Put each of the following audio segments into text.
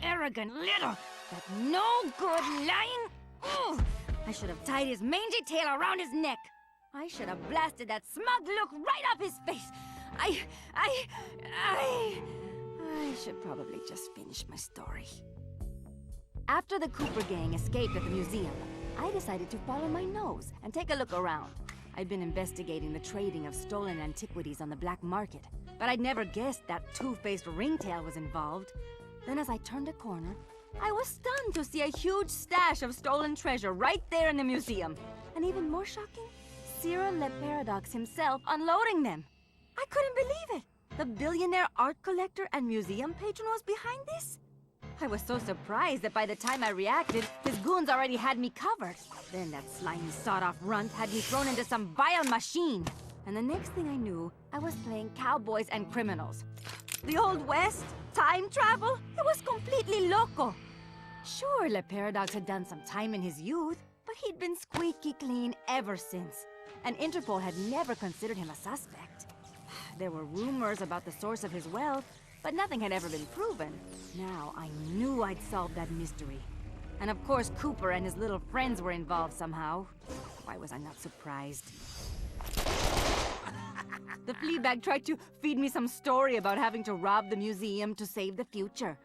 arrogant little, that no good lying. Ooh, I should have tied his mangy tail around his neck. I should have blasted that smug look right off his face. I should probably just finish my story. After the Cooper gang escaped at the museum, I decided to follow my nose and take a look around. I'd been investigating the trading of stolen antiquities on the black market, but I'd never guessed that two-faced ringtail was involved. Then as I turned a corner, I was stunned to see a huge stash of stolen treasure right there in the museum. And even more shocking, Cyril Le Paradox himself unloading them. I couldn't believe it! The billionaire art collector and museum patron was behind this? I was so surprised that by the time I reacted, his goons already had me covered. Then that slimy sawed-off runt had me thrown into some vile machine. And the next thing I knew, I was playing cowboys and criminals. The Old West? Time travel? It was completely loco. Sure, Le Paradox had done some time in his youth, but he'd been squeaky clean ever since. And Interpol had never considered him a suspect. There were rumors about the source of his wealth, but nothing had ever been proven. Now I knew I'd solved that mystery. And of course Cooper and his little friends were involved somehow. Why was I not surprised? The Fleabag tried to feed me some story about having to rob the museum to save the future.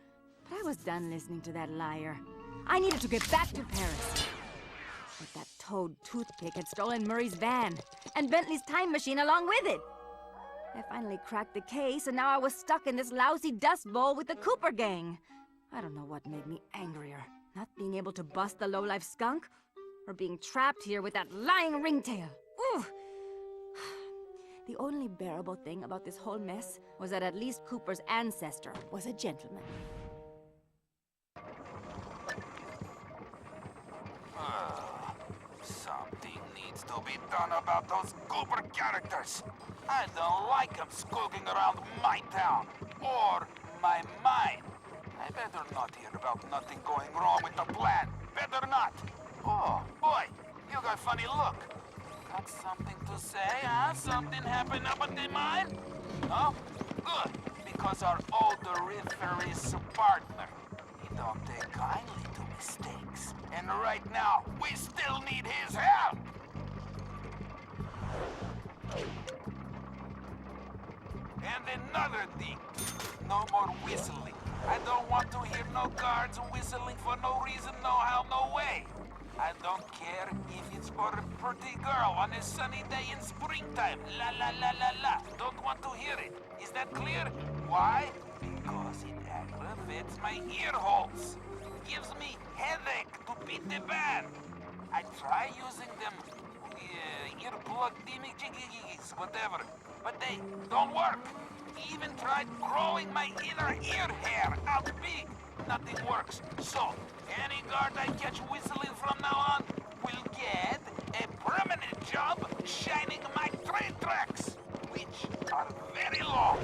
But I was done listening to that liar. I needed to get back to Paris. But that toad toothpick had stolen Murray's van, and Bentley's time machine along with it. I finally cracked the case, and now I was stuck in this lousy dust bowl with the Cooper gang. I don't know what made me angrier. Not being able to bust the lowlife skunk, or being trapped here with that lying ringtail. Ooh! The only bearable thing about this whole mess was that at least Cooper's ancestor was a gentleman. Something needs to be done about those Cooper characters. I don't like them skulking around my town, or my mind. I better not hear about nothing going wrong with the plan. Better not. Oh, boy, you got a funny look. Got something to say, huh? Something happened up in the mine? No? Good, because our odoriferous is a partner. He don't take kindly to mistakes. And right now, we still need his help! And another thing, no more whistling. I don't want to hear no guards whistling for no reason, no how, no way. I don't care if it's for a pretty girl on a sunny day in springtime. La la la la la. Don't want to hear it. Is that clear? Why? Because it aggravates my ear holes. Gives me headache to beat the band. I try using them earplug thingy-jiggies, whatever, but they don't work. Even tried growing my inner ear hair out big. Nothing works. So, any guard I catch whistling from now on will get a permanent job shining my train tracks, which are very long.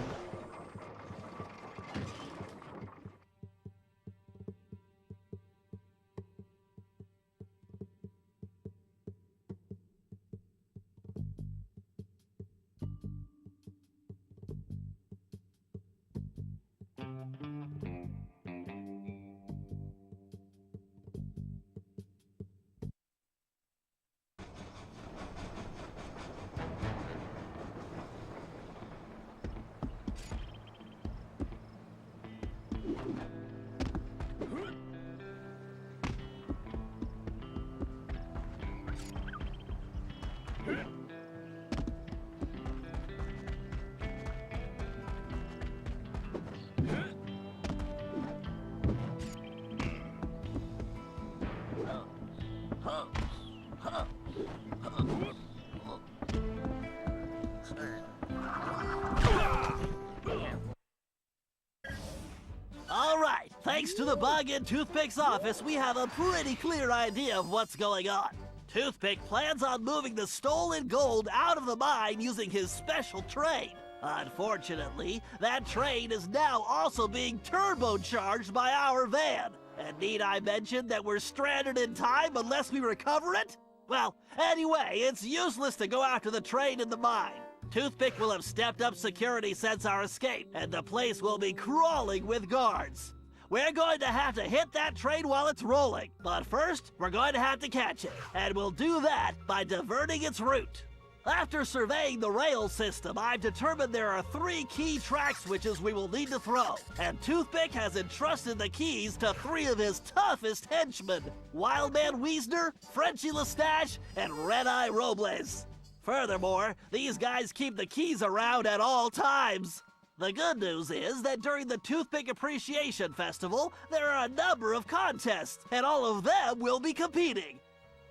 Thanks to the Bug and Toothpick's office, we have a pretty clear idea of what's going on. Toothpick plans on moving the stolen gold out of the mine using his special train. Unfortunately, that train is now also being turbocharged by our van. And need I mention that we're stranded in time unless we recover it? Well, anyway, it's useless to go after the train in the mine. Toothpick will have stepped up security since our escape, and the place will be crawling with guards. we're going to have to hit that train while it's rolling. But first, we're going to have to catch it. And we'll do that by diverting its route. After surveying the rail system, I've determined there are 3 key track switches we will need to throw. And Toothpick has entrusted the keys to 3 of his toughest henchmen, Wildman Wiesner, Frenchy Lestage, and Red-Eye Robles. Furthermore, these guys keep the keys around at all times. The good news is that during the Toothpick Appreciation Festival, there are a number of contests, and all of them will be competing.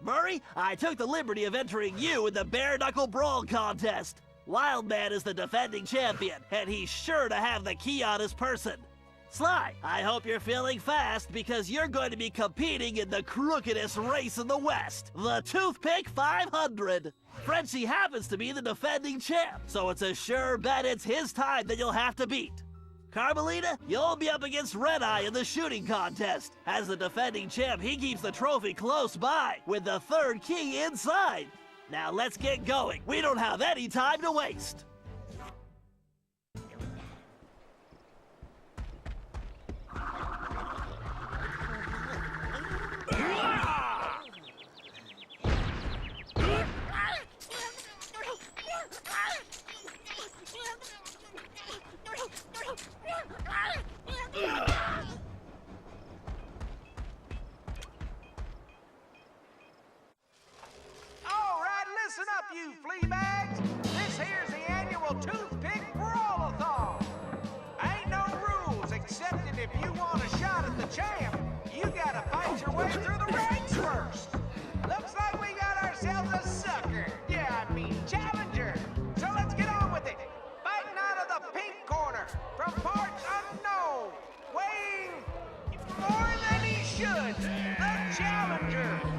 Murray, I took the liberty of entering you in the Bare Knuckle Brawl contest. Wildman is the defending champion, and he's sure to have the key on his person. Sly, I hope you're feeling fast because you're going to be competing in the crookedest race in the West, the Toothpick 500. Frenchie happens to be the defending champ, so it's a sure bet it's his time that you'll have to beat. Carmelita, you'll be up against Red-Eye in the shooting contest. As the defending champ, he keeps the trophy close by, with the 3rd key inside. Now let's get going. We don't have any time to waste. Listen up, you flea bags. This here's the annual Toothpick Brawl-a-thon. Ain't no rules, except that if you want a shot at the champ, you gotta fight your way through the ranks first. Looks like we got ourselves a sucker. Yeah, I mean challenger. So let's get on with it. Fighting out of the pink corner, from parts unknown, weighing more than he should, the challenger.